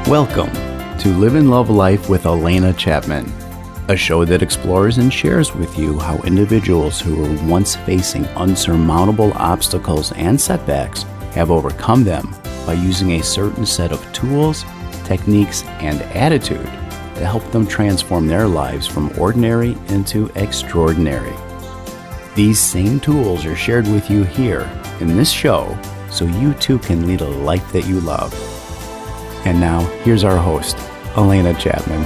Welcome to Live and Love Life with Elena Chapman, a show that explores and shares with you how individuals who were once facing unsurmountable obstacles and setbacks have overcome them by using a certain set of tools, techniques, and attitude to help them transform their lives from ordinary into extraordinary. These same tools are shared with you here in this show so you too can lead a life that you love. And now, here's our host, Elena Chapman.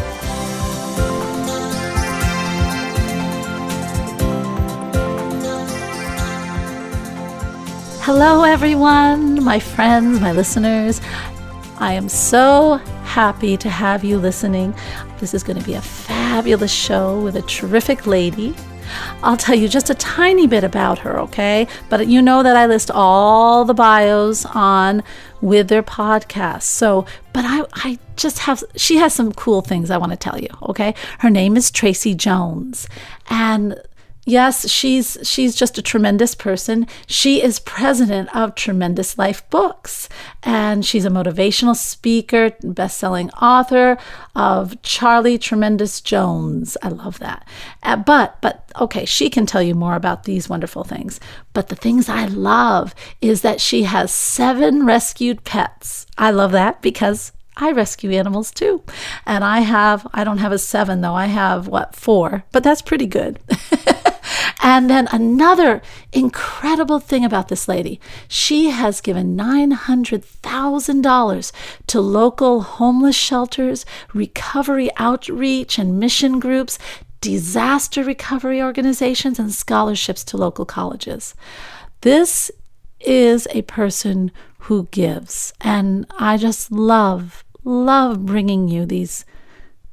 Hello, everyone, my friends, my listeners. I am so happy to have you listening. This is going to be a fabulous show with a terrific lady. I'll tell you just a tiny bit about her, okay? But you know that I list all the bios on with their podcast. But I just have, she has some cool things I want to tell you, okay? Her name is Tracey Jones. And yes, she's just a tremendous person. She is president of Tremendous Life Books, and she's a motivational speaker, best-selling author of Charlie Tremendous Jones. I love that. But okay, she can tell you more about these wonderful things. But the things I love is that she has 7 rescued pets. I love that because I rescue animals too. And I don't have a 7 though. I have 4, but that's pretty good. And then another incredible thing about this lady, she has given $900,000 to local homeless shelters, recovery outreach and mission groups, disaster recovery organizations, and scholarships to local colleges. This is a person who gives, and I just love bringing you these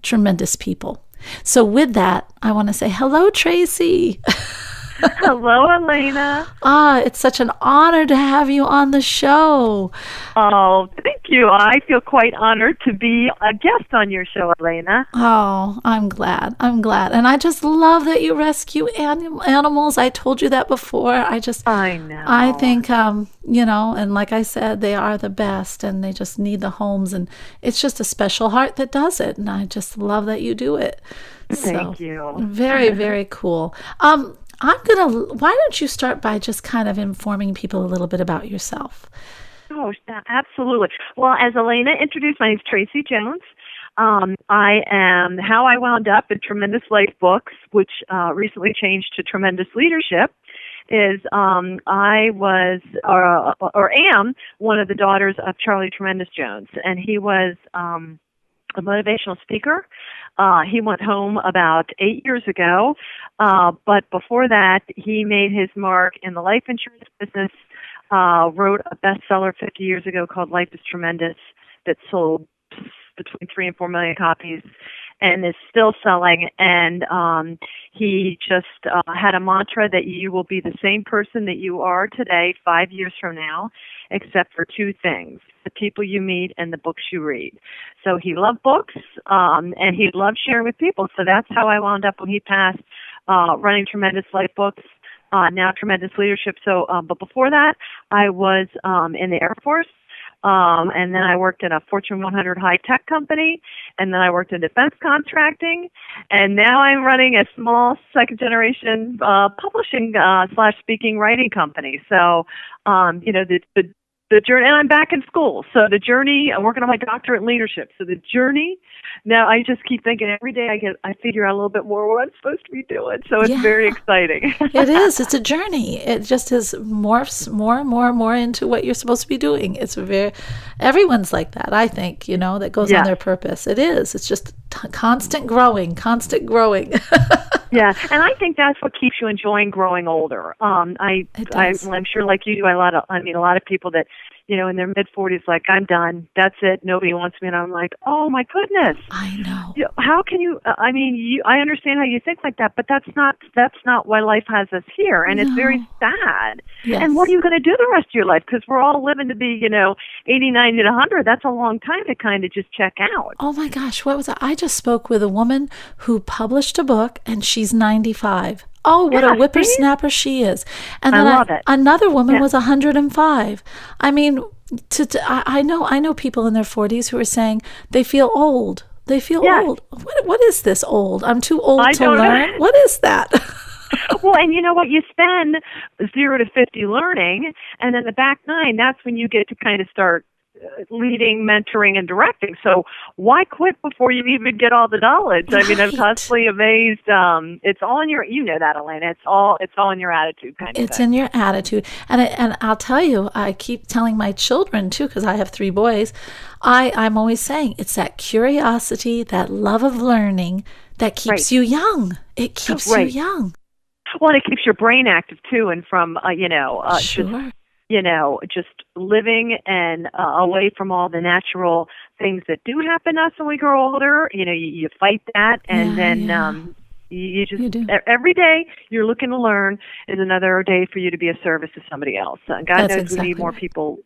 tremendous people. So with that, I want to say hello, Tracey. Hello, Elena. It's such an honor to have you on the show. Oh, thank you. I feel quite honored to be a guest on your show, Elena. Oh, I'm glad. And I just love that you rescue animals. I told you that before. I know. I think, and like I said, they are the best and they just need the homes. And it's just a special heart that does it. And I just love that you do it. Thank you. Very, very cool. Why don't you start by just kind of informing people a little bit about yourself? Oh, absolutely. Well, as Elena introduced, my name is Tracey Jones. I am how I wound up at Tremendous Life Books, which recently changed to Tremendous Leadership. I was or am one of the daughters of Charlie Tremendous Jones, and he was a motivational speaker. He went home about 8 years ago, but before that, he made his mark in the life insurance business, wrote a bestseller 50 years ago called Life is Tremendous that sold between 3 and 4 million copies and is still selling. And he just had a mantra that you will be the same person that you are today 5 years from now, except for 2 things: the people you meet and the books you read. So he loved books, and he loved sharing with people. So that's how I wound up when he passed, running Tremendous Life Books, now Tremendous Leadership. So, but before that, I was in the Air Force, and then I worked in a Fortune 100 high-tech company, and then I worked in defense contracting, and now I'm running a small second-generation publishing / speaking writing company. So, the journey, and I'm back in school. So the journey, I'm working on my doctorate in leadership. So the journey, now I just keep thinking every day I figure out a little bit more what I'm supposed to be doing. So it's very exciting. It is. It's a journey. It just morphs more and more into what you're supposed to be doing. Everyone's like that, I think, that goes on their purpose. It is. It's just constant growing. Yeah, and I think that's what keeps you enjoying growing older. I'm sure, like you do, a lot of people that, in their mid-40s, like, I'm done. That's it. Nobody wants me. And I'm like, oh, my goodness. I know. How can you, I understand how you think like that, but that's not why life has us here. And it's very sad. Yes. And what are you going to do the rest of your life? Because we're all living to be, 80, 90, and 100. That's a long time to kind of just check out. Oh, my gosh. What was that? I just spoke with a woman who published a book, and she's 95. Oh, what Yeah, a whippersnapper she is. And I then love it. another woman Yeah. was 105. I mean, I know people in their 40s who are saying they feel old. They feel Yes. old. What is this old? I'm too old I to don't know. learn. What is that? Well, and you know what? You spend 0 to 50 learning, and then the back 9, that's when you get to kind of start leading, mentoring, and directing. So why quit before you even get all the knowledge? I mean, I'm Right. constantly amazed. It's all in your, you know that, Elena. It's all in your attitude kind of It's thing. in your attitude. And I'll tell you, I keep telling my children too, because I have 3 boys. I'm always saying it's that curiosity, that love of learning that keeps Right. you young. It keeps you Right. young. Well, and it keeps your brain active too, and from Sure. just living and away from all the natural things that do happen to us when we grow older. You fight that, and then you just You do. every day you're looking to learn is another day for you to be a service to somebody else. God That's knows exactly we need more right. people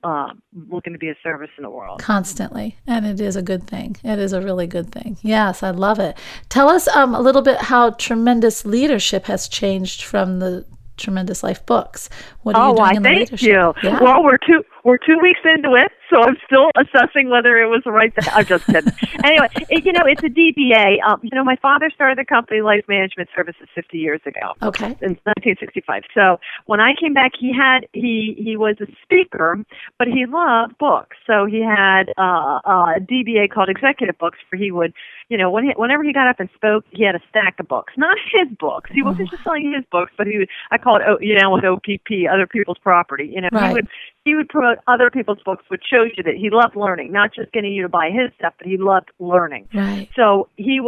looking to be a service in the world. Constantly. And it is a good thing. It is a really good thing. Yes, I love it. Tell us a little bit how Tremendous Leadership has changed from the Tremendous Life books. What are you doing in the Thank leadership? you. Yeah. Well, we're 2 weeks into it, so I'm still assessing whether it was the right thing. I'm just kidding. Anyway, it's a DBA. My father started the company Life Management Services 50 years ago. Okay. In 1965. So when I came back, he was a speaker, but he loved books. So he had a DBA called Executive Books, where he would, whenever he got up and spoke, he had a stack of books. Not his books. He wasn't just selling his books, but I call it, with OPP, other people's property. Right. He would promote other people's books, which shows you that he loved learning, not just getting you to buy his stuff, but he loved learning. Right. So he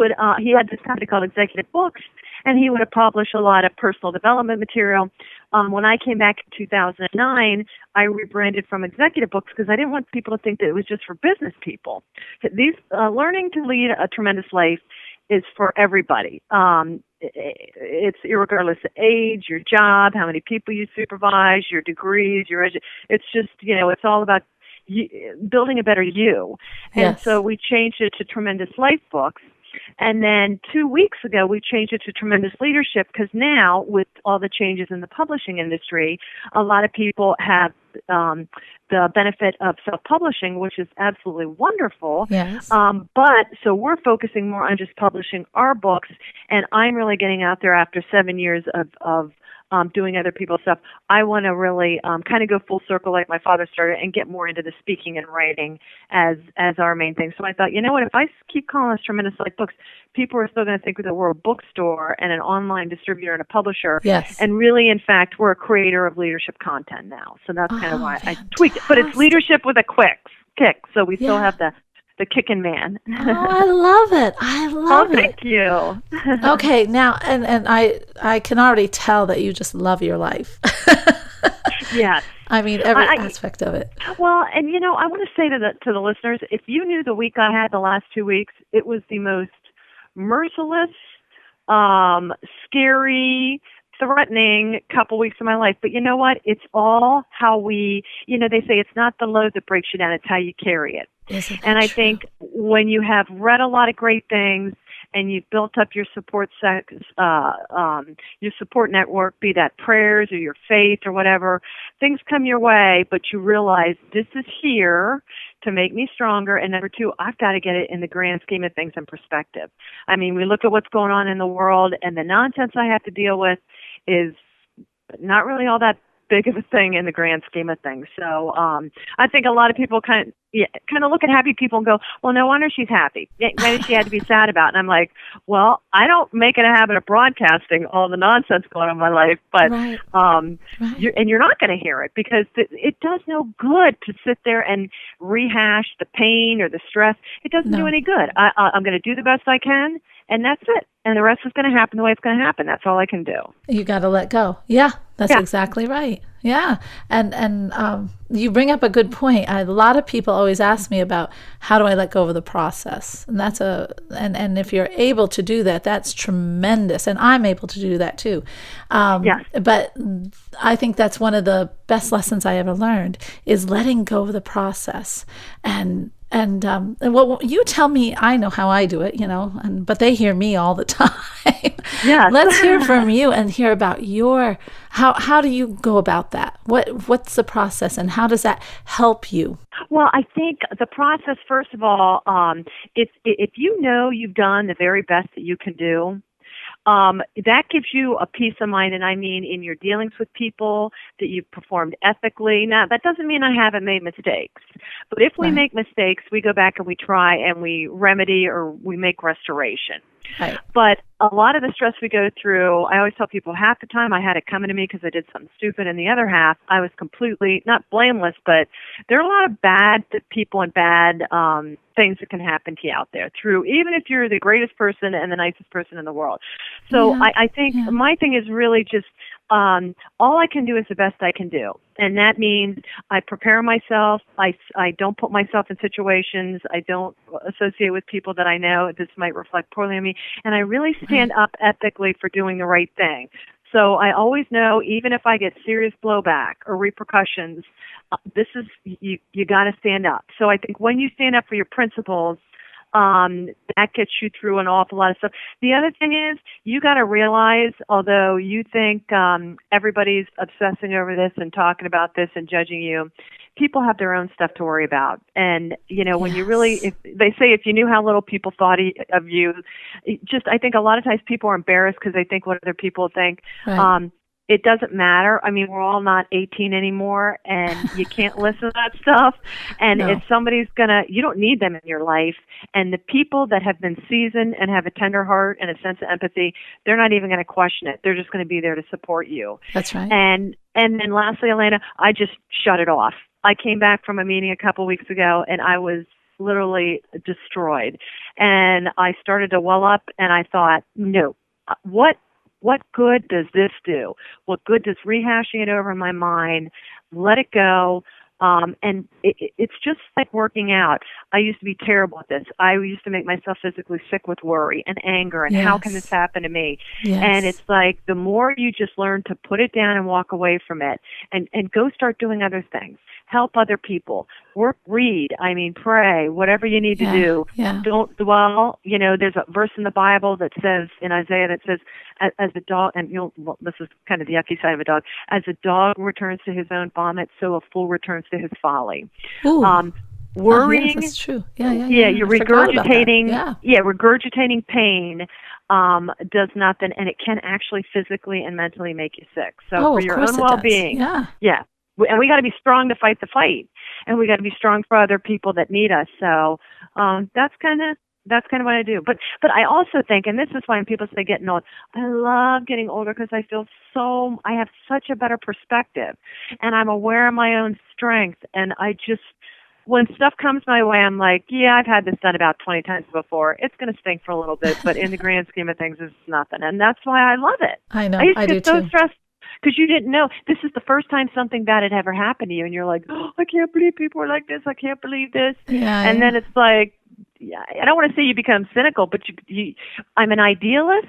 had this company called Executive Books, and he would publish a lot of personal development material. When I came back in 2009, I rebranded from Executive Books because I didn't want people to think that it was just for business people. These learning to lead a tremendous life is for everybody. It's irregardless of age, your job, how many people you supervise, your degrees, it's just, it's all about building a better you. And Yes. so we changed it to Tremendous Life Books. And then 2 weeks ago, we changed it to Tremendous Leadership because now, with all the changes in the publishing industry, a lot of people have the benefit of self-publishing, which is absolutely wonderful. Yes. But so we're focusing more on just publishing our books, and I'm really getting out there after 7 years of doing other people's stuff. I want to really kind of go full circle like my father started and get more into the speaking and writing as our main thing. So I thought, you know what, if I keep calling us Tremendous Life Books, people are still going to think that we're a bookstore and an online distributor and a publisher. Yes. And really, in fact, we're a creator of leadership content now. So that's kind of why I tweaked it. But it's fantastic. leadership with a kick. So we still Yeah. have the kicking man. Oh, I love it. I love it. Thank you. Okay, now, and I can already tell that you just love your life. Yes. I mean, every aspect of it. Well, and I want to say to the listeners, if you knew the week I had the last 2 weeks, it was the most merciless, scary, threatening couple weeks of my life. But you know what? It's all how we, they say it's not the load that breaks you down, it's how you carry it. Isn't that And I true? think when you have read a lot of great things and you've built up your support your support network, be that prayers or your faith or whatever, things come your way, but you realize this is here to make me stronger. And number 2, I've got to get it in the grand scheme of things in perspective. I mean, we look at what's going on in the world, and the nonsense I have to deal with is not really all that big of a thing in the grand scheme of things. So I think a lot of people kind of look at happy people and go, well, no wonder she's happy. What does she have to be sad about? And I'm like, well, I don't make it a habit of broadcasting all the nonsense going on in my life, but Right. you're not going to hear it because it does no good to sit there and rehash the pain or the stress. It doesn't do any good. I'm going to do the best I can, and that's it. And the rest is going to happen the way it's going to happen. That's all I can do. You got to let go. Yeah, that's exactly right. Yeah. And you bring up a good point. A lot of people always ask me about how do I let go of the process? And that's and if you're able to do that, that's tremendous. And I'm able to do that too. Yes. But I think that's one of the best lessons I ever learned is letting go of the process. And Well, you tell me, I know how I do it, but they hear me all the time. Yes. Let's hear from you and hear about how do you go about that? What's the process and how does that help you? Well, I think the process, first of all, if you know you've done the very best that you can do, that gives you a peace of mind, and I mean in your dealings with people that you've performed ethically. Now, that doesn't mean I haven't made mistakes, but if we make mistakes, we go back and we try and we remedy or we make restoration. Right. But a lot of the stress we go through, I always tell people half the time I had it coming to me because I did something stupid, and the other half I was completely, not blameless, but there are a lot of bad people and bad things that can happen to you out there through, even if you're the greatest person and the nicest person in the world. So I think my thing is really just all I can do is the best I can do. And that means I prepare myself. I don't put myself in situations. I don't associate with people that I know this might reflect poorly on me. And I really stand up ethically for doing the right thing. So I always know, even if I get serious blowback or repercussions, this is, you got to stand up. So I think when you stand up for your principles, that gets you through an awful lot of stuff. The other thing is, you got to realize, although you think everybody's obsessing over this and talking about this and judging you, people have their own stuff to worry about. And, when you really, they say if you knew how little people thought of you, I think a lot of times people are embarrassed because they think what other people think. Right. It doesn't matter. I mean, we're all not 18 anymore, and you can't listen to that stuff. And if somebody's you don't need them in your life. And the people that have been seasoned and have a tender heart and a sense of empathy, they're not even going to question it. They're just going to be there to support you. That's right. And then lastly, Elena, I just shut it off. I came back from a meeting a couple weeks ago, and I was literally destroyed. And I started to well up, and I thought, no, what good does this do? What good does rehashing it over in my mind? Let it go. And it's just like working out. I used to be terrible at this. I used to make myself physically sick with worry and anger and how can this happen to me? Yes. And it's like the more you just learn to put it down and walk away from it and go start doing other things. Help other people. Read, pray, whatever you need to do. Yeah. Don't dwell. There's a verse in the Bible that says, in Isaiah, that says, as a dog, and this is kind of the yucky side of a dog, as a dog returns to his own vomit, so a fool returns to his folly. Ooh. Worrying. Yes, that's true. Yeah. You're regurgitating. Regurgitating pain does nothing, and it can actually physically and mentally make you sick. So for your own well-being, and we got to be strong to fight the fight, and we got to be strong for other people that need us. So that's kind of what I do. But I also think, and this is why when people say getting old, I love getting older because I feel I have such a better perspective, and I'm aware of my own strength, and I just, when stuff comes my way, I'm like, I've had this done about 20 times before. It's going to stink for a little bit, but in the grand scheme of things, it's nothing. And that's why I love it. I know. I used to get so too. stressed because you didn't know. This is the first time something bad had ever happened to you, and you're like, I can't believe people are like this. I can't believe this. And then it's like, I don't want to say you become cynical, but I'm an idealist,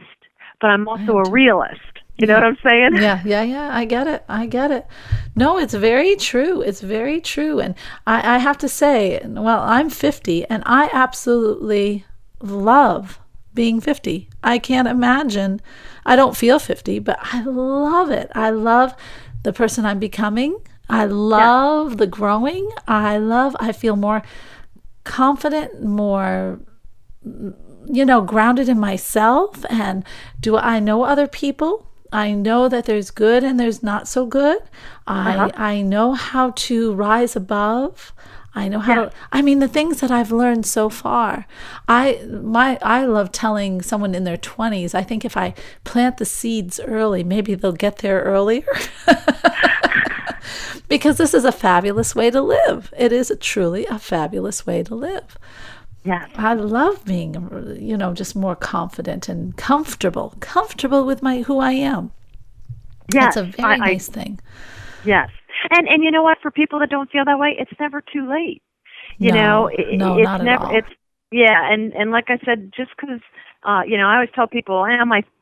but I'm also a realist. You know what I'm saying? Yeah. I get it. No, it's very true. It's very true. And I have to say, well, I'm 50 and I absolutely love being 50. I can't imagine. I don't feel 50, but I love it. I love the person I'm becoming. I love the growing. I feel more confident, more grounded in myself. And do I know other people? I know that there's good and there's not so good. I know how to rise above. I know how to, the things that I've learned so far. I love telling someone in their 20s, I think if I plant the seeds early, maybe they'll get there earlier. Because this is a fabulous way to live. It is truly a fabulous way to live. Yeah. I love being, just more confident and comfortable with who I am. Yes. That's a very nice thing. Yes. And you know what? For people that don't feel that way, it's never too late. No, it's not never, at all. And like I said, just because, I always tell people,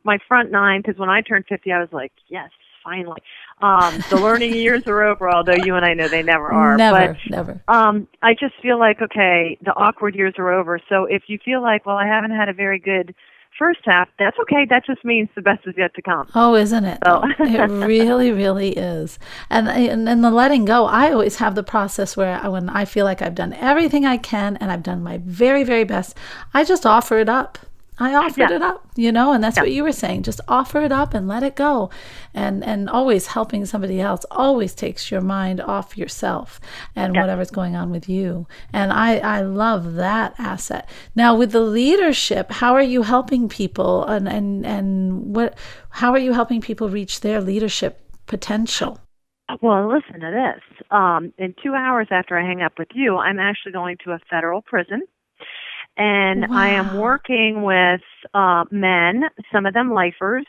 my front nine, because when I turned 50, I was like, yes, finally. The learning years are over, although you and I know they never are. Never. I just feel like, okay, the awkward years are over. So if you feel like, well, I haven't had a very good first half, that's okay. That just means the best is yet to come. Oh, isn't it? So. It really, really is. And the letting go, I always have the process where when I feel like I've done everything I can and I've done my very, very best, I just offer it up. I offered it up, and that's what you were saying. Just offer it up and let it go. And always helping somebody else always takes your mind off yourself and whatever's going on with you. And I love that asset. Now, with the leadership, how are you helping people how are you helping people reach their leadership potential? Well, listen to this. In 2 hours after I hang up with you, I'm actually going to a federal prison. And Wow. I am working with men, some of them lifers,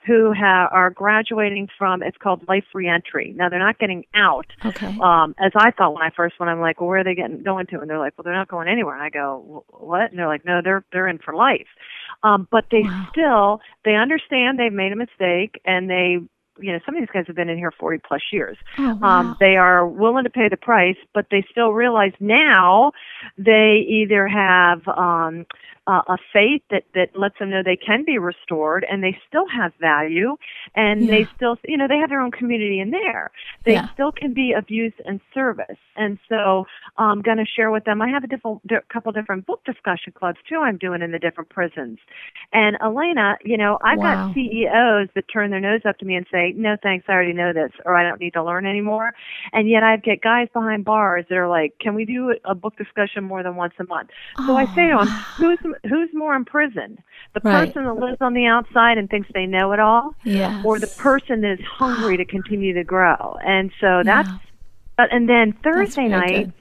who are graduating from, it's called life reentry. Now, they're not getting out, Okay. as I thought when I first went. I'm like, well, where are they going to? And they're like, well, they're not going anywhere. And I go, what? And they're like, no, they're in for life. But they they understand they've made a mistake, and some of these guys have been in here 40 plus years. Oh, wow. They are willing to pay the price, but they still realize now they either have a faith that lets them know they can be restored, and they still have value, and they still, they have their own community in there. They still can be of use and service. And so I'm going to share with them. I have a couple different book discussion clubs too I'm doing in the different prisons. And Elena, I've got CEOs that turn their nose up to me and say, no thanks, I already know this, or I don't need to learn anymore. And yet I get guys behind bars that are like, can we do a book discussion more than once a month? So I say to them, who's more imprisoned? The person that lives on the outside and thinks they know it all, or the person that is hungry to continue to grow? And so and then Thursday night,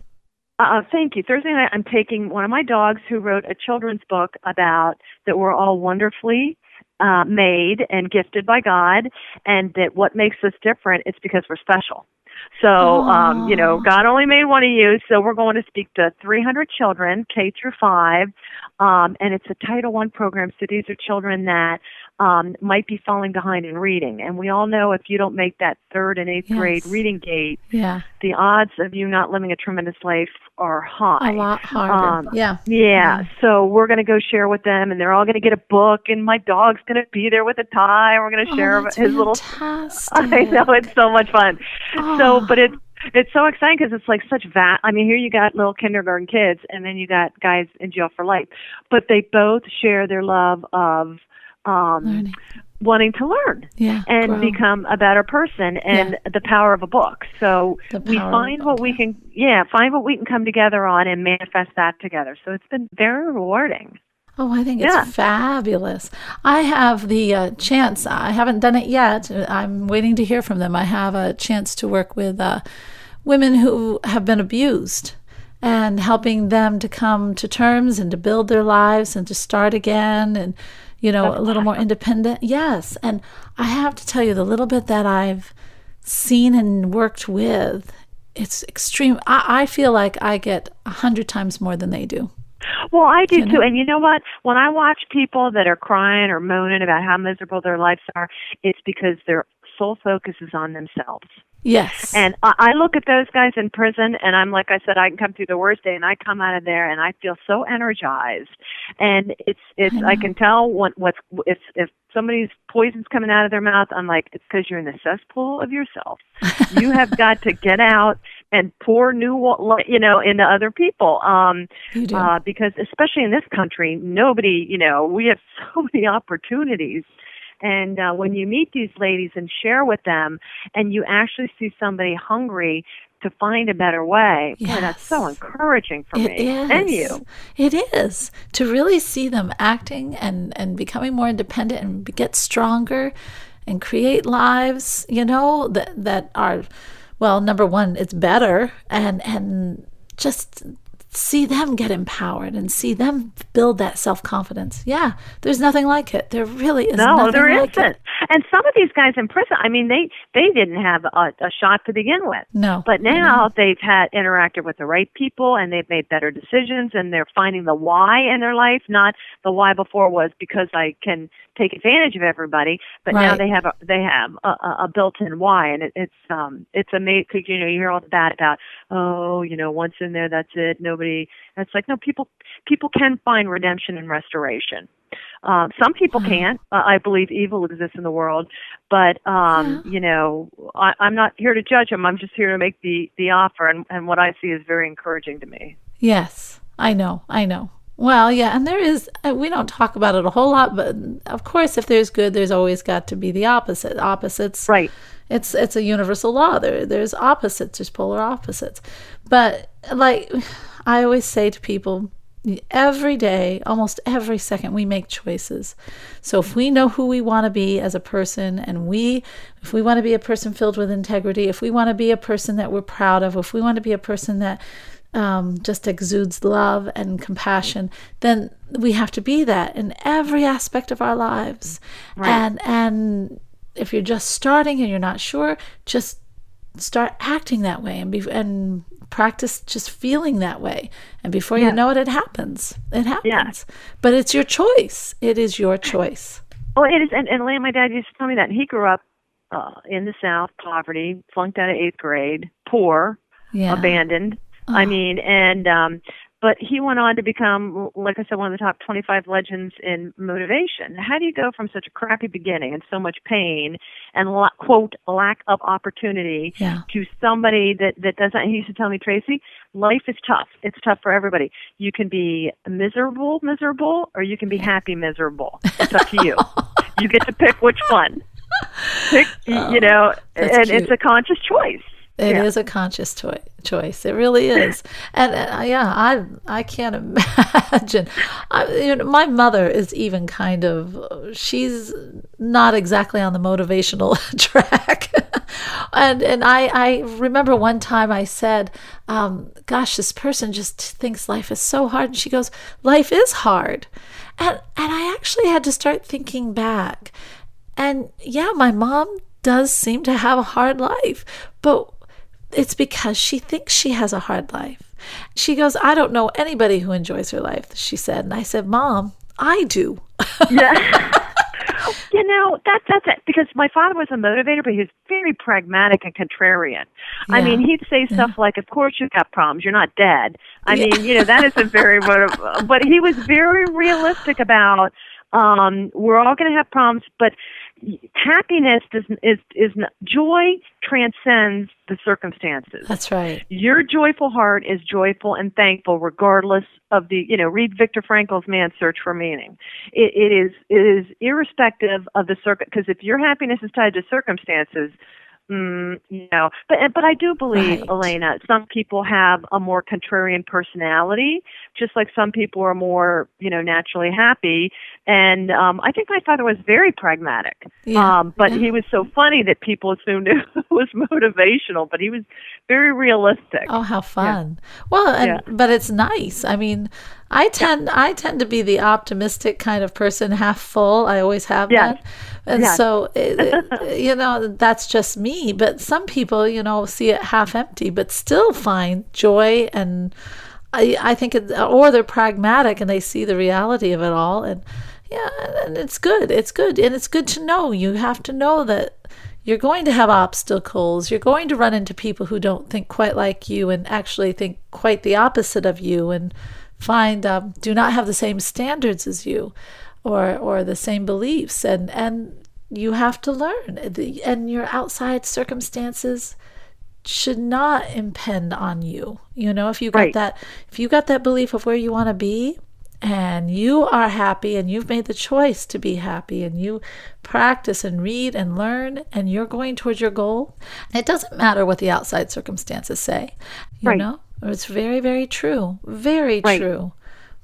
thank you. Thursday night, I'm taking one of my dogs who wrote a children's book about that we're all wonderfully made and gifted by God, and that what makes us different is because we're special. So, God only made one of you, so we're going to speak to 300 children, K through 5, and it's a Title I program, so these are children that might be falling behind in reading. And we all know if you don't make that 3rd and 8th grade reading gate, the odds of you not living a tremendous life are high. A lot harder. So we're going to go share with them, and they're all going to get a book, and my dog's going to be there with a tie, and we're going to share his little... I know, it's so much fun. But it's so exciting because it's like such here you got little kindergarten kids, and then you got guys in jail for life. But they both share their love of wanting to learn and become a better person, and the power of a book. So we find what we can come together on and manifest that together. So it's been very rewarding. Oh, I think it's fabulous. I have the chance. I haven't done it yet. I'm waiting to hear from them. I have a chance to work with women who have been abused and helping them to come to terms and to build their lives and to start again and, a little more independent. Yes. And I have to tell you, the little bit that I've seen and worked with, it's extreme. I feel like I get 100 times more than they do. Well, I do too. And you know what? When I watch people that are crying or moaning about how miserable their lives are, it's because their sole focus is on themselves. Yes. And I look at those guys in prison, and I'm like I said, I can come through the worst day, and I come out of there, and I feel so energized. And it's I can tell if somebody's poison's coming out of their mouth, I'm like, it's because you're in the cesspool of yourself. You have got to get out and pour into other people. You do. Because especially in this country, nobody, we have so many opportunities. And when you meet these ladies and share with them, and you actually see somebody hungry to find a better way, boy, that's so encouraging for me. Is. And you. It is. To really see them acting and becoming more independent and get stronger and create lives, that are, well, number one, it's better, and just see them get empowered and see them build that self-confidence. Yeah, there's nothing like it. There really is nothing there like isn't. it. And some of these guys in prison, I mean, they didn't have a shot to begin with. No. But now they've interacted with the right people, and they've made better decisions, and they're finding the why in their life. Not the why before was because I can take advantage of everybody, but now they have a built-in why, and it's amazing because you hear all the bad about, once in there, that's it. Nobody. It's like, no, people can find redemption and restoration. Some people can't. I believe evil exists in the world, but I'm not here to judge them. I'm just here to make the offer, and what I see is very encouraging to me. Yes, I know. Well, yeah, and there is, we don't talk about it a whole lot, but of course, if there's good, there's always got to be the opposite. Opposites. Right. It's a universal law. There's opposites, there's polar opposites. But like I always say to people, every day, almost every second, we make choices. So if we know who we want to be as a person, and if we want to be a person filled with integrity, if we want to be a person that we're proud of, if we want to be a person that just exudes love and compassion, then we have to be that in every aspect of our lives. Right. And if you're just starting and you're not sure, just start acting that way and practice just feeling that way. And before you know it, it happens. It happens. Yeah. But it's your choice. It is your choice. Oh, it is. And Elaine, my dad used to tell me that. He grew up in the South, poverty, flunked out of 8th grade, poor, abandoned. I mean, but he went on to become, like I said, one of the top 25 legends in motivation. How do you go from such a crappy beginning and so much pain and, quote, lack of opportunity to somebody that doesn't? He used to tell me, Tracey, life is tough. It's tough for everybody. You can be miserable, or you can be happy, miserable. It's up to you. You get to pick which one. And it's a conscious choice. It is a conscious choice. It really is. And I can't imagine. My mother is even she's not exactly on the motivational track. and I remember one time I said, gosh, this person just thinks life is so hard. And she goes, life is hard. And I actually had to start thinking back. And my mom does seem to have a hard life, but it's because she thinks she has a hard life. She goes, I don't know anybody who enjoys her life, she said. And I said, Mom, I do. Yeah. That's it. Because my father was a motivator, but he was very pragmatic and contrarian. Yeah. I mean, he'd say stuff like, of course you've got problems. You're not dead. I mean, that isn't very motivating. But he was very realistic about, we're all going to have problems, but happiness is not, joy transcends the circumstances. That's right. Your joyful heart is joyful and thankful regardless of read Viktor Frankl's Man's Search for Meaning. It is irrespective of the because if your happiness is tied to circumstances, but I do believe, Elena, some people have a more contrarian personality, just like some people are more, naturally happy. And I think my father was very pragmatic. But he was so funny that people assumed it was motivational, but he was very realistic. Oh, how fun. Yeah. Well, but it's nice. I mean, I tend to be the optimistic kind of person, half full. I always have been. And so, that's just me. But some people, see it half empty, but still find joy. And I think, or they're pragmatic and they see the reality of it all. And and it's good. It's good. And it's good to know. You have to know that you're going to have obstacles. You're going to run into people who don't think quite like you and actually think quite the opposite of you and do not have the same standards as you or the same beliefs. And you have to learn. And your outside circumstances should not impede on you. If you got that belief of where you want to be, and you are happy and you've made the choice to be happy and you practice and read and learn and you're going towards your goal, it doesn't matter what the outside circumstances say. You know? It's very, very true. Very true.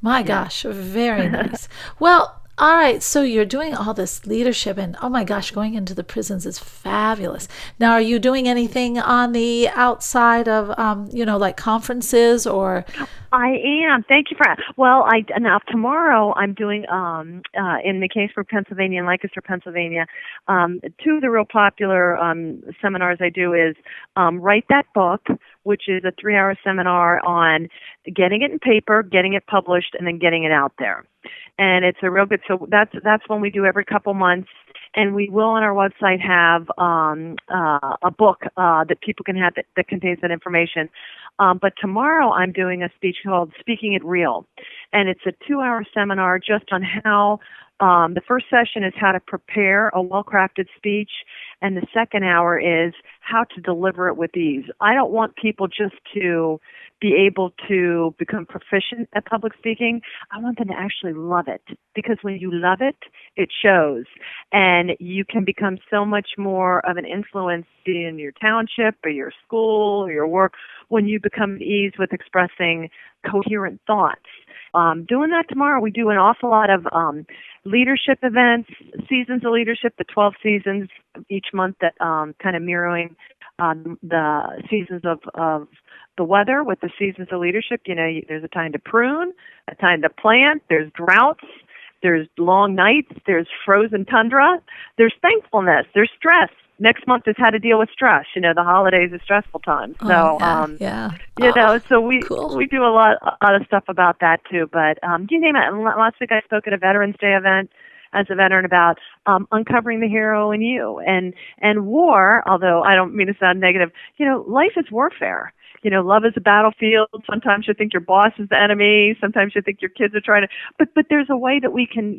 My gosh, very nice. Well, All right, so you're doing all this leadership, and oh my gosh, going into the prisons is fabulous. Now, are you doing anything on the outside of, like conferences or? I am. Thank you for. Well, now tomorrow I'm doing in McCaysburg, Pennsylvania, and Lancaster, Pennsylvania. Two of the real popular seminars I do is Write That Book, which is a 3-hour seminar on getting it in paper, getting it published, and then getting it out there. And it's a real good. So that's one we do every couple months. And we will on our website have a book that people can have that contains that information. But tomorrow I'm doing a speech called Speaking It Real. And it's a 2-hour seminar just on how the first session is how to prepare a well-crafted speech. And the second hour is how to deliver it with ease. I don't want people just to be able to become proficient at public speaking. I want them to actually love it, because when you love it, it shows. And you can become so much more of an influence in your township or your school or your work when you become at ease with expressing coherent thoughts. Doing that tomorrow, we do an awful lot of leadership events, seasons of leadership, the 12 seasons each month that kind of mirroring the seasons of the weather with the seasons of leadership. There's a time to prune, a time to plant, there's droughts, there's long nights, there's frozen tundra, there's thankfulness, there's stress. Next month is how to deal with stress. The holidays are stressful times. So, so we do a lot of stuff about that too. But you name it. Last week I spoke at a Veterans Day event as a veteran about uncovering the hero in you and war. Although I don't mean to sound negative, life is warfare. Love is a battlefield. Sometimes you think your boss is the enemy. Sometimes you think your kids are trying to. But there's a way that we can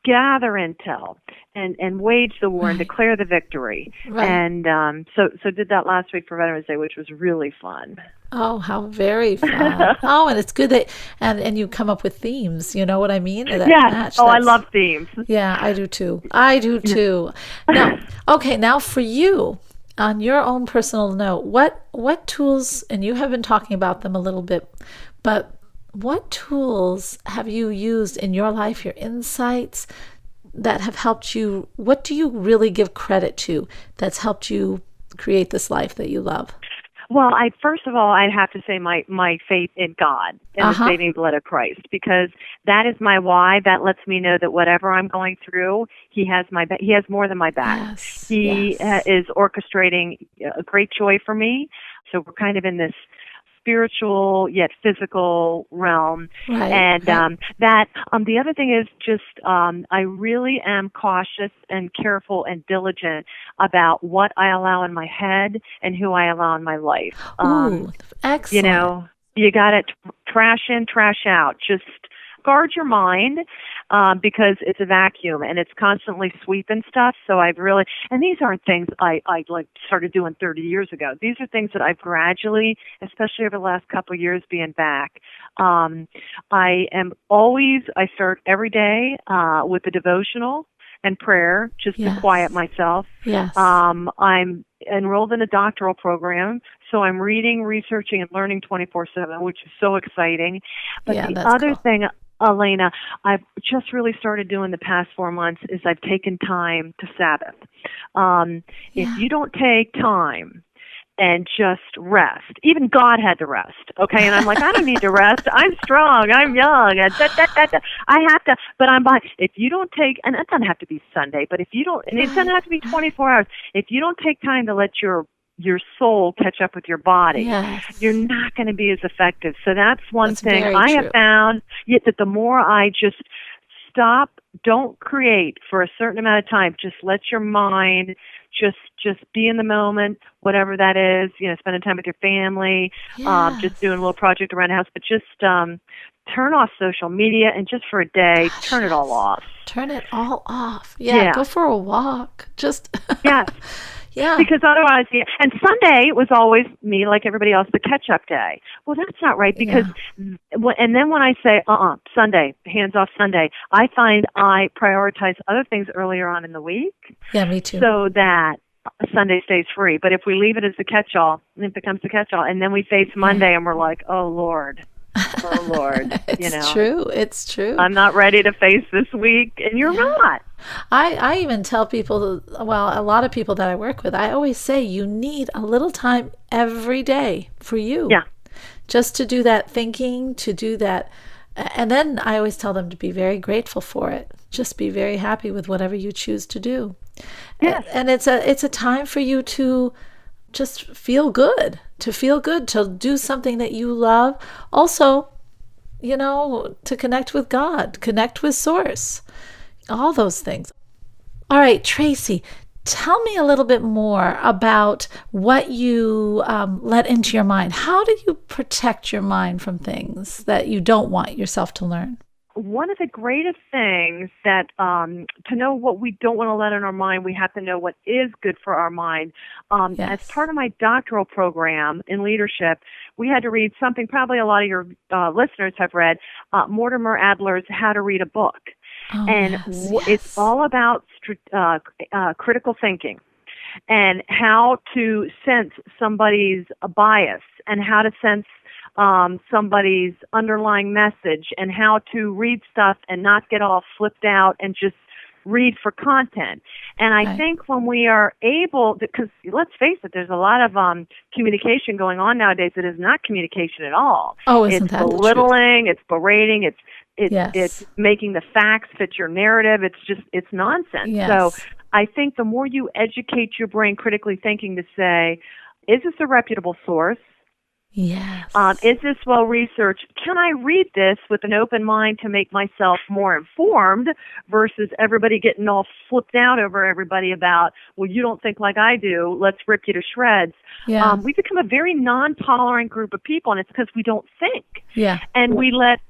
gather intel and wage the war and declare the victory. Right. And so did that last week for Veterans Day, which was really fun. Oh, how very fun. Oh, and it's good that, and you come up with themes, you know what I mean? Yes. I love themes. Yeah, I do too. Now for you, on your own personal note, what tools, and you have been talking about them a little bit, but what tools have you used in your life, your insights that have helped you? What do you really give credit to that's helped you create this life that you love? Well, first of all, I'd have to say my faith in God and the saving blood of Christ, because that is my why. That lets me know that whatever I'm going through, He has He has more than my back. Yes, He is orchestrating a great joy for me. So we're kind of in this spiritual yet physical realm. Right, and the other thing is just I really am cautious and careful and diligent about what I allow in my head and who I allow in my life. Ooh, excellent. You got to trash in, trash out. Just guard your mind because it's a vacuum and it's constantly sweeping stuff. So and these aren't things I started doing 30 years ago. These are things that I've gradually, especially over the last couple of years being back. I start every day with a devotional and prayer just to quiet myself. Yes. I'm enrolled in a doctoral program, so I'm reading, researching, and learning 24/7, which is so exciting. But the other thing, Elena, I've just really started doing the past 4 months is I've taken time to Sabbath. If you don't take time and just rest, even God had to rest, okay? And I'm like, I don't need to rest. I'm strong. I'm young. I have to, but I'm behind. If you don't take, and it doesn't have to be Sunday, but if you don't, and it doesn't have to be 24 hours, if you don't take time to let your soul catch up with your body, you're not going to be as effective. So that's one thing I have found, yet that the more I just stop, don't create for a certain amount of time, just let your mind just be in the moment, whatever that is, spending time with your family, just doing a little project around the house, but just turn off social media and just for a day, turn it all off. Turn it all off. Yeah. Go for a walk. Just Yeah. Because otherwise, and Sunday was always me, like everybody else, the catch-up day. Well, that's not right, because, and then when I say, Sunday, hands off Sunday, I find I prioritize other things earlier on in the week. Yeah, me too. So that Sunday stays free. But if we leave it as the catch-all, it becomes the catch-all, and then we face Monday and we're like, oh, Lord. Oh, Lord. It's true. It's true. I'm not ready to face this week, and you're not. I even tell people, well, a lot of people that I work with, I always say you need a little time every day for you. Yeah. Just to do that thinking, to do that. And then I always tell them to be very grateful for it. Just be very happy with whatever you choose to do. Yes. And it's a time for you to just feel good, to do something that you love. Also, to connect with God, connect with Source, all those things. All right, Tracey, tell me a little bit more about what you let into your mind. How do you protect your mind from things that you don't want yourself to learn? One of the greatest things that to know what we don't want to let in our mind, we have to know what is good for our mind. Yes. As part of my doctoral program in leadership, we had to read something probably a lot of your listeners have read, Mortimer Adler's How to Read a Book. Oh, And yes. it's all about critical thinking and how to sense somebody's bias and how to sense somebody's underlying message and how to read stuff and not get all flipped out and just read for content. And I think when we are able, because let's face it, there's a lot of communication going on nowadays that is not communication at all. Oh, isn't it's that the truth? belittling, it's berating, Yes. it's making the facts fit your narrative. It's nonsense. Yes. So I think the more you educate your brain critically thinking to say, is this a reputable source? Yes. Is this well researched? Can I read this with an open mind to make myself more informed versus everybody getting all flipped out over everybody about, well, you don't think like I do, let's rip you to shreds. Yeah. We become a very non-tolerant group of people, and it's because we don't think. Yeah. And we let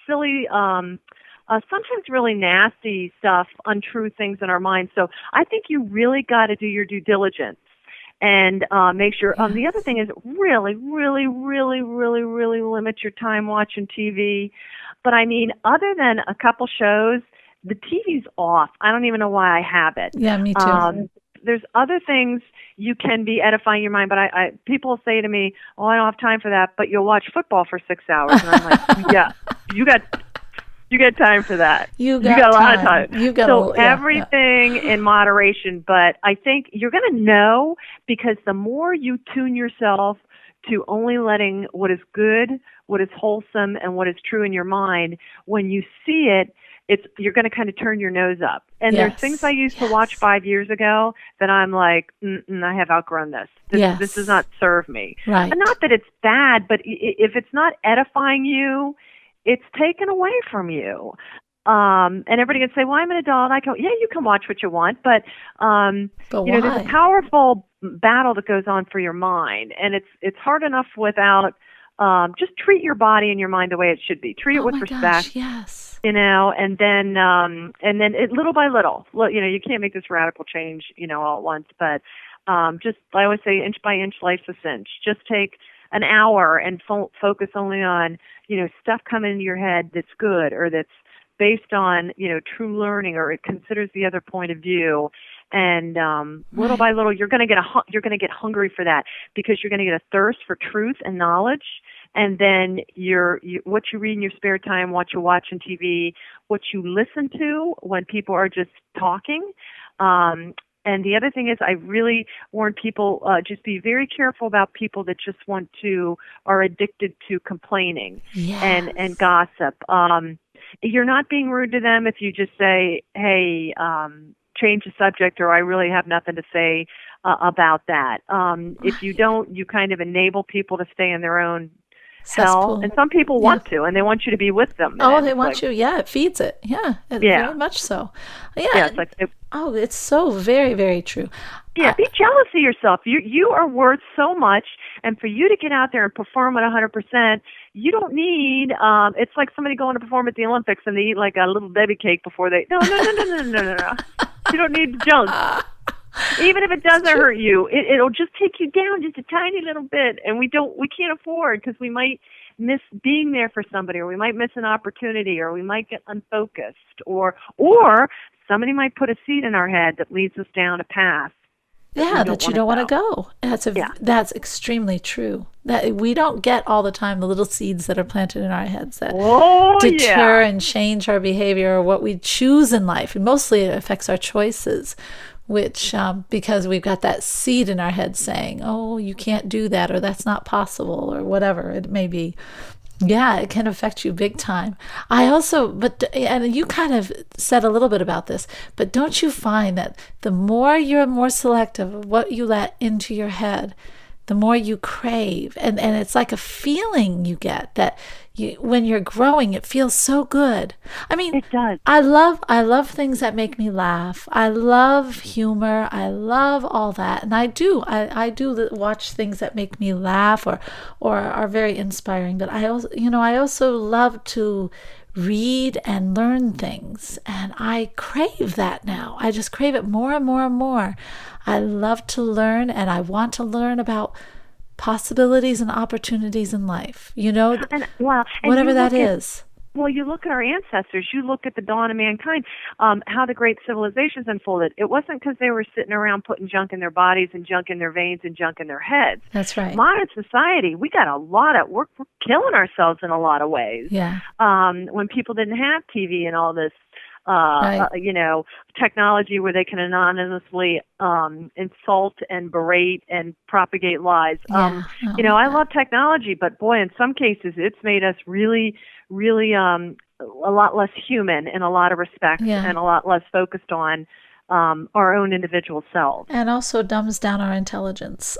silly, sometimes really nasty stuff, untrue things in our minds. So I think you really got to do your due diligence. And make sure. Yes. The other thing is really, really, really, really, really limit your time watching TV. But I mean, other than a couple shows, the TV's off. I don't even know why I have it. Yeah, me too. There's other things you can be edifying your mind, but people say to me, "Oh, I don't have time for that." But you'll watch football for 6 hours, and I'm like, "Yeah, you got time for that. You got a lot of time." Everything in moderation, but I think you're going to know because the more you tune yourself to only letting what is good, what is wholesome, and what is true in your mind, when you see it, you're going to kind of turn your nose up. And there's things I used to watch 5 years ago that I'm like, I have outgrown this. This does not serve me. Right. And not that it's bad, but if it's not edifying you, it's taken away from you. And everybody can say, well, I'm an adult. I go, yeah, you can watch what you want, but why? There's a powerful battle that goes on for your mind, and it's hard enough without just treat your body and your mind the way it should be. Treat it with respect. Gosh, yes. And then little by little, you can't make this radical change, all at once, but just I always say inch by inch, life's a cinch. Just take an hour and focus only on, stuff coming into your head that's good or that's based on, true learning, or it considers the other point of view. And little by little, you're going to get hungry for that because you're going to get a thirst for truth and knowledge. And then what you read in your spare time, what you watch on TV, what you listen to when people are just talking. And the other thing is, I really warn people, just be very careful about people that just are addicted to complaining and gossip. You're not being rude to them if you just say, hey, change the subject, or I really have nothing to say about that. If you don't, you kind of enable people to stay in their own hell. And some people want to, and they want you to be with them. Oh, they want you. Yeah, it feeds it. Yeah, very much so. Yeah. It's so very, very true. Yeah, be jealous of yourself. You are worth so much, and for you to get out there and perform at 100%, you don't need. It's like somebody going to perform at the Olympics and they eat like a little Debbie cake before they. No. You don't need junk. Even if it doesn't hurt you, it'll just take you down just a tiny little bit, and we can't afford, because we might miss being there for somebody, or we might miss an opportunity, or we might get unfocused, or somebody might put a seed in our head that leads us down a path. that you don't want to go. Yeah. That's extremely true. That we don't get all the time the little seeds that are planted in our heads that deter and change our behavior or what we choose in life. And mostly it affects our choices, which because we've got that seed in our head saying, oh, you can't do that, or that's not possible, or whatever it may be. Yeah, it can affect you big time. And you kind of said a little bit about this, but don't you find that the more you're more selective of what you let into your head, the more you crave, and it's like a feeling you get that when you're growing, it feels so good. I mean, it does. I love things that make me laugh. I love humor. I love all that, and I do watch things that make me laugh or are very inspiring. But I also love to read and learn things, and I crave that now. I just crave it more and more and more. I love to learn, and I want to learn about possibilities and opportunities in life, whatever that is. Well, you look at our ancestors, you look at the dawn of mankind, how the great civilizations unfolded. It wasn't because they were sitting around putting junk in their bodies and junk in their veins and junk in their heads. That's right. Modern society, we're killing ourselves in a lot of ways. Yeah. When people didn't have TV and all this, right. Technology where they can anonymously insult and berate and propagate lies. I love technology, but boy, in some cases, it's made us really, really a lot less human in a lot of respects, and a lot less focused on our own individual selves. And also dumbs down our intelligence.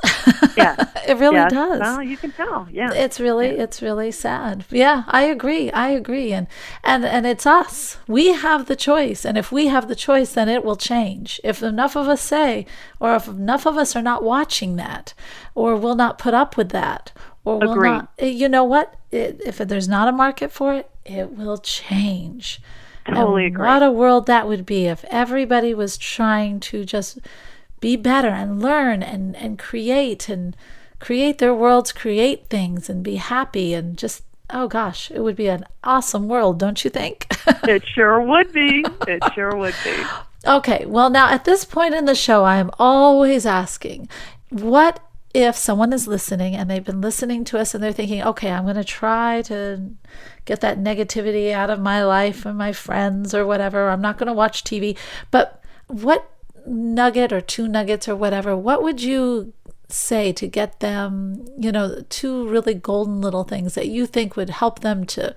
Yeah. It really does. Well, you can tell. Yeah. It's really sad. Yeah, I agree. And it's us. We have the choice. And if we have the choice, then it will change. If enough of us say, or if enough of us are not watching that, or will not put up with that, or will Agreed. not, you know what? If there's not a market for it, it will change. Totally agree. What a world that would be if everybody was trying to just be better and learn and create their worlds, create things and be happy and just, oh gosh, it would be an awesome world, don't you think? It sure would be. It sure would be. Okay, well now at this point in the show, I am always asking, what if someone is listening and they've been listening to us and they're thinking, okay, I'm going to try to get that negativity out of my life and my friends or whatever. I'm not going to watch TV. But what nugget or 2 nuggets or whatever, what would you say to get them, 2 really golden little things that you think would help them to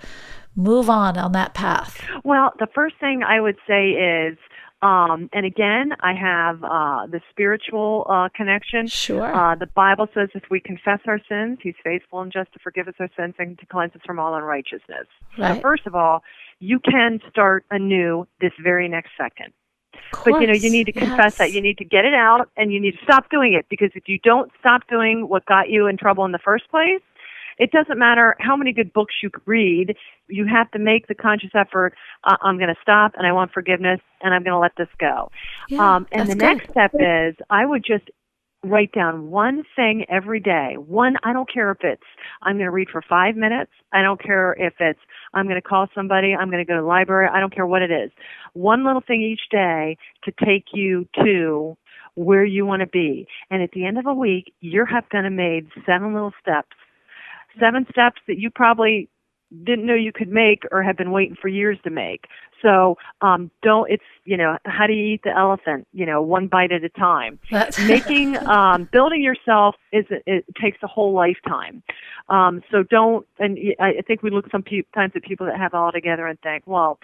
move on that path? Well, the first thing I would say is, and again, I have the spiritual connection. Sure. The Bible says if we confess our sins, He's faithful and just to forgive us our sins and to cleanse us from all unrighteousness. Right. So first of all, you can start anew this very next second. But you need to confess that. You need to get it out, and you need to stop doing it, because if you don't stop doing what got you in trouble in the first place, it doesn't matter how many good books you read. You have to make the conscious effort. I'm going to stop, and I want forgiveness, and I'm going to let this go. Yeah, and the next step is I would just write down one thing every day. I don't care if it's I'm going to read for 5 minutes. I don't care if it's I'm going to call somebody. I'm going to go to the library. I don't care what it is. One little thing each day to take you to where you want to be. And at the end of a week, you're going to made 7 little steps. 7 steps that you probably didn't know you could make or have been waiting for years to make. So how do you eat the elephant? One bite at a time. Making, building yourself it takes a whole lifetime. So don't, and I think we look sometimes at people that have it all together and think, well,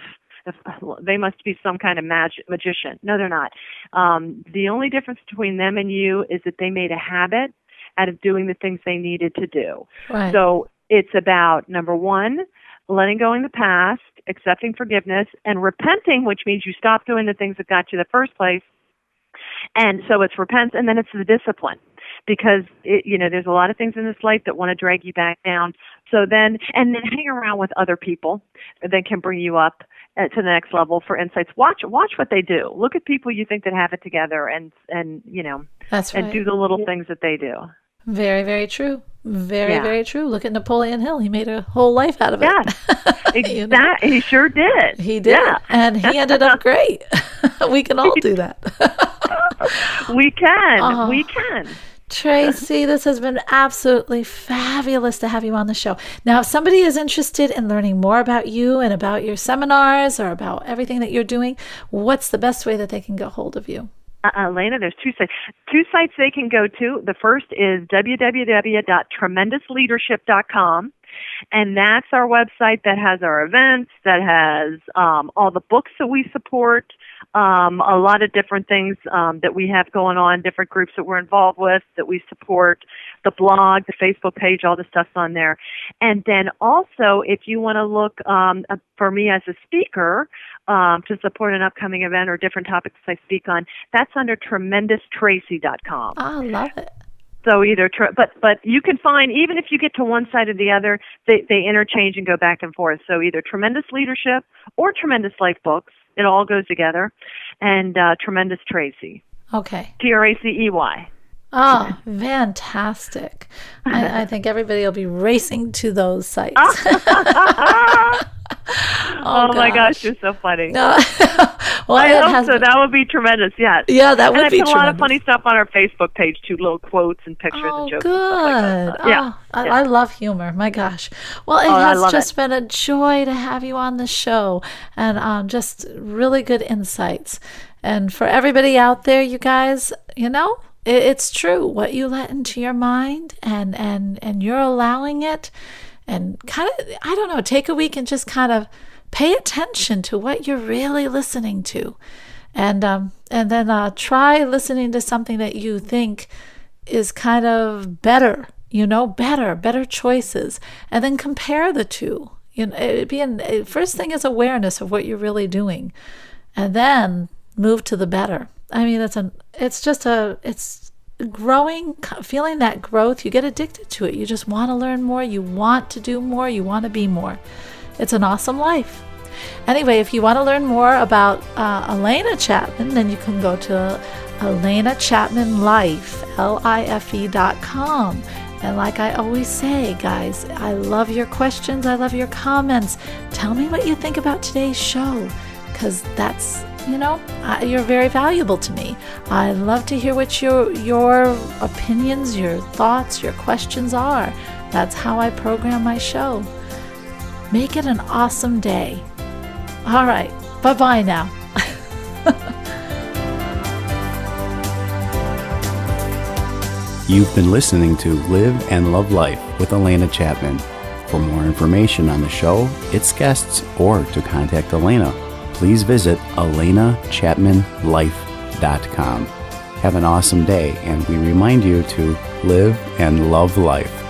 they must be some kind of magician. No, they're not. The only difference between them and you is that they made a habit out of doing the things they needed to do. Right. So it's about, number 1, letting go in the past, accepting forgiveness, and repenting, which means you stop doing the things that got you in the first place. And so it's repent, and then it's the discipline. Because, there's a lot of things in this life that want to drag you back down. So then hang around with other people that can bring you up to the next level for insights. Watch what they do. Look at people you think that have it together and That's right. And do the little things that they do. Very, very true. Very true. Look at Napoleon Hill. He made a whole life out of it. Yeah, exactly. He sure did. He did. Yeah. And he ended up great. We can all do that. We can. We can. Tracey, this has been absolutely fabulous to have you on the show. Now, if somebody is interested in learning more about you and about your seminars or about everything that you're doing, what's the best way that they can get hold of you? Elena, there's two sites they can go to. The first is www.tremendousleadership.com. And that's our website that has our events, that has all the books that we support, a lot of different things that we have going on, different groups that we're involved with that we support, the blog, the Facebook page, all the stuff's on there. And then also, if you want to look for me as a speaker to support an upcoming event or different topics I speak on, that's under TremendousTracey.com. I love it. So either, but you can find, even if you get to one side or the other, they interchange and go back and forth. So either Tremendous Leadership or Tremendous Life Books, it all goes together, and Tremendous Tracey. Okay. Tracey. Oh, fantastic. I think everybody will be racing to those sites. Oh my gosh, you're so funny. No. Well, I hope so. That would be tremendous, yes. Yeah, that would be tremendous. And I put a lot of funny stuff on our Facebook page, too, little quotes and pictures and jokes good. and stuff like that. I love humor. My gosh. Well, it has just been a joy to have you on the show, and just really good insights. And for everybody out there, you guys, it's true. What you let into your mind and you're allowing it, and kind of, I don't know, take a week and just kind of pay attention to what you're really listening to. And then try listening to something that you think is kind of better, better choices. And then compare the two. First thing is awareness of what you're really doing. And then move to the better. I mean, it's growing, feeling that growth. You get addicted to it. You just want to learn more. You want to do more. You want to be more. It's an awesome life. Anyway, if you want to learn more about Elena Chapman, then you can go to ElenaChapmanLife.com. And like I always say, guys, I love your questions. I love your comments. Tell me what you think about today's show, because that's, you're very valuable to me. I love to hear what your opinions, your thoughts, your questions are. That's how I program my show. Make it an awesome day. All right. Bye-bye now. You've been listening to Live and Love Life with Elena Chapman. For more information on the show, its guests, or to contact Elena, please visit ElenaChapmanLife.com. Have an awesome day, and we remind you to live and love life.